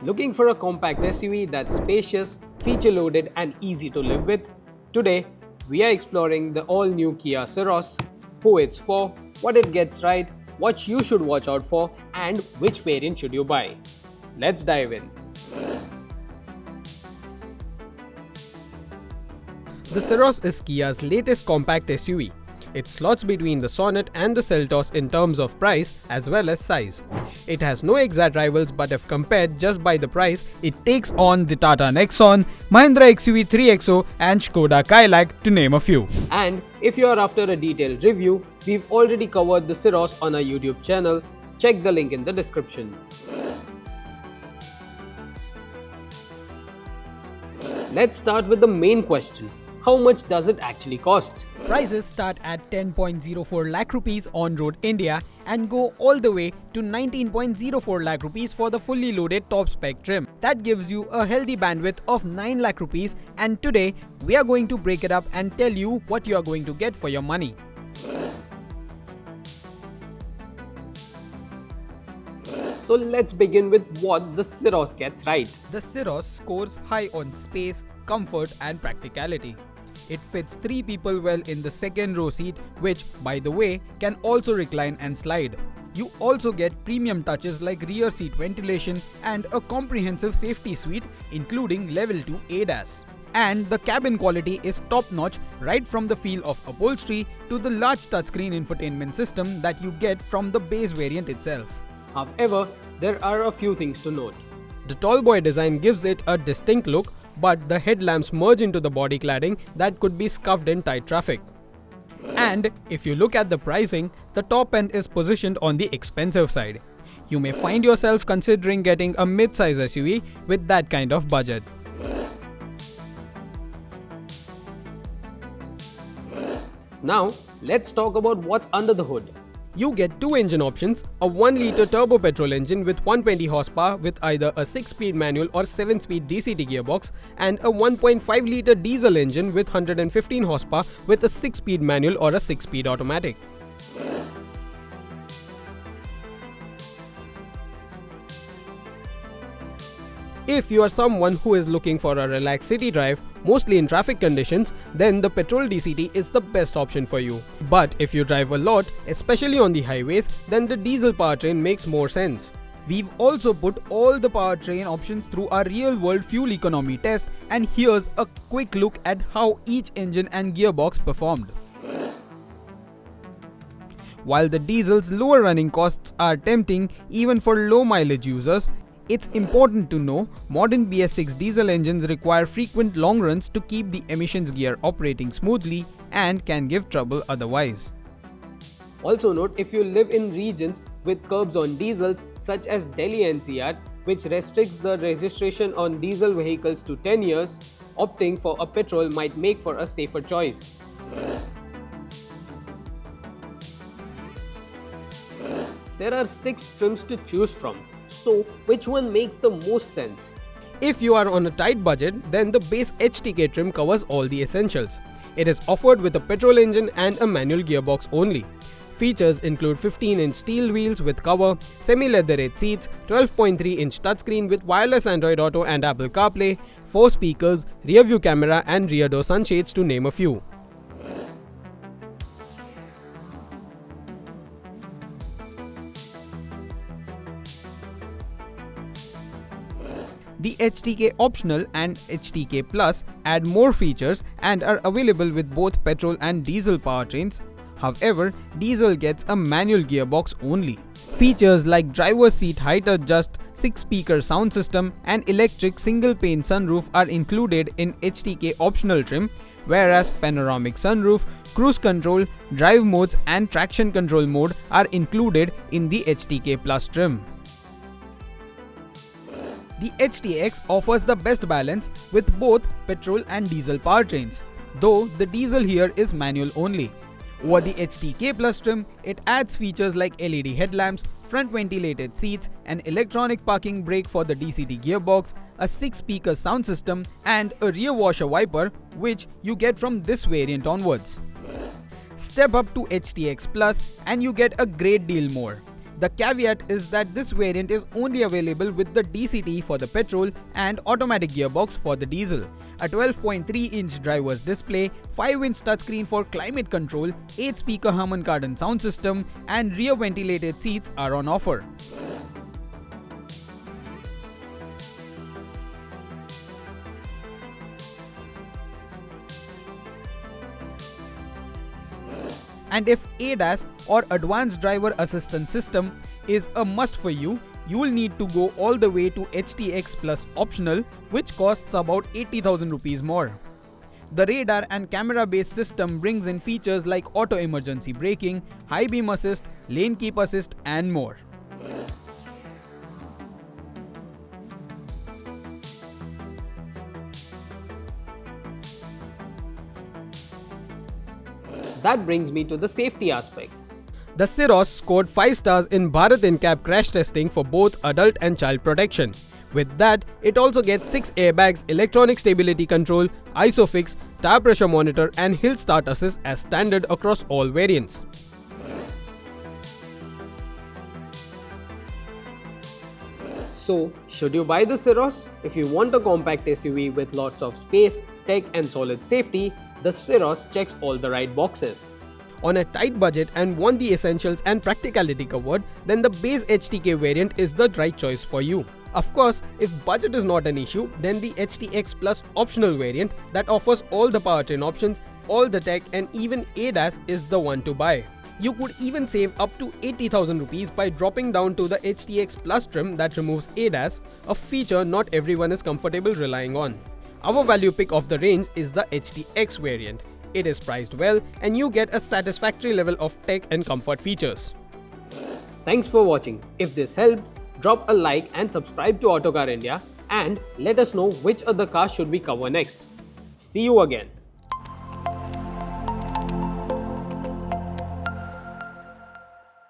Looking for a compact SUV that's spacious, feature-loaded and easy to live with? Today, we are exploring the all-new Kia Syros, who it's for, what it gets right, what you should watch out for, and which variant should you buy. Let's dive in. The Syros is Kia's latest compact SUV. It slots between the Sonet and the Seltos in terms of price as well as size. It has no exact rivals, but if compared just by the price, it takes on the Tata Nexon, Mahindra XUV3XO and Skoda Kayak to name a few. And if you are after a detailed review, we've already covered the Syros on our YouTube channel. Check the link in the description. Let's start with the main question. How much does it actually cost? Prices start at 10.04 lakh rupees on road India and go all the way to 19.04 lakh rupees for the fully loaded top spec trim. That gives you a healthy bandwidth of 9 lakh rupees, and today we are going to break it up and tell you what you are going to get for your money. So let's begin with what the Syros gets right. The Syros scores high on space, comfort and practicality. It fits 3 people well in the second row seat, which, by the way, can also recline and slide. You also get premium touches like rear seat ventilation and a comprehensive safety suite including level 2 ADAS. And the cabin quality is top-notch, right from the feel of upholstery to the large touchscreen infotainment system that you get from the base variant itself. However, there are a few things to note. The tallboy design gives it a distinct look, but the headlamps merge into the body cladding that could be scuffed in tight traffic. And if you look at the pricing, the top end is positioned on the expensive side. You may find yourself considering getting a mid-size SUV with that kind of budget. Now, let's talk about what's under the hood. You get 2 engine options, a 1-litre turbo petrol engine with 120 horsepower with either a 6-speed manual or 7-speed DCT gearbox, and a 1.5-litre diesel engine with 115 horsepower with a 6-speed manual or a 6-speed automatic. If you are someone who is looking for a relaxed city drive, mostly in traffic conditions, then the petrol DCT is the best option for you. But if you drive a lot, especially on the highways, then the diesel powertrain makes more sense. We've also put all the powertrain options through our real-world fuel economy test, and here's a quick look at how each engine and gearbox performed. While the diesel's lower running costs are tempting even for low mileage users, it's important to know modern BS6 diesel engines require frequent long runs to keep the emissions gear operating smoothly and can give trouble otherwise. Also note, if you live in regions with curbs on diesels such as Delhi NCR, which restricts the registration on diesel vehicles to 10 years, opting for a petrol might make for a safer choice. There are 6 trims to choose from. So, which one makes the most sense? If you are on a tight budget, then the base HTK trim covers all the essentials. It is offered with a petrol engine and a manual gearbox only. Features include 15-inch steel wheels with cover, semi-leatherette seats, 12.3-inch touchscreen with wireless Android Auto and Apple CarPlay, 4 speakers, rear-view camera and rear door sunshades to name a few. The HTK Optional and HTK Plus add more features and are available with both petrol and diesel powertrains. However, diesel gets a manual gearbox only. Features like driver's seat height adjust, 6-speaker sound system and electric single-pane sunroof are included in HTK Optional trim, whereas panoramic sunroof, cruise control, drive modes and traction control mode are included in the HTK Plus trim. The HTX offers the best balance with both petrol and diesel powertrains, though the diesel here is manual only. Over the HTK Plus trim, it adds features like LED headlamps, front ventilated seats, an electronic parking brake for the DCT gearbox, a 6-speaker sound system and a rear washer wiper, which you get from this variant onwards. Step up to HTX Plus and you get a great deal more. The caveat is that this variant is only available with the DCT for the petrol and automatic gearbox for the diesel. A 12.3-inch driver's display, 5-inch touchscreen for climate control, 8-speaker Harman Kardon sound system, and rear ventilated seats are on offer. And if ADAS or Advanced Driver Assistance System is a must for you, you will need to go all the way to HTX Plus Optional, which costs about 80,000 rupees more. The radar and camera based system brings in features like auto emergency braking, high beam assist, lane keep assist and more. That brings me to the safety aspect. The Syros scored 5 stars in Bharat NCAP crash testing for both adult and child protection. With that, it also gets 6 airbags, electronic stability control, ISOFIX, tire pressure monitor and hill start assist as standard across all variants. So, should you buy the Syros? If you want a compact SUV with lots of space, tech and solid safety, the Syros checks all the right boxes. On a tight budget and want the essentials and practicality covered, then the base HTK variant is the right choice for you. Of course, if budget is not an issue, then the HTX Plus optional variant that offers all the powertrain options, all the tech and even ADAS is the one to buy. You could even save up to 80,000 rupees by dropping down to the HTX Plus trim that removes ADAS, a feature not everyone is comfortable relying on. Our value pick of the range is the HTX variant. It is priced well and you get a satisfactory level of tech and comfort features. Thanks for watching. If this helped, drop a like and subscribe to Autocar India and let us know which other cars should we cover next. See you again.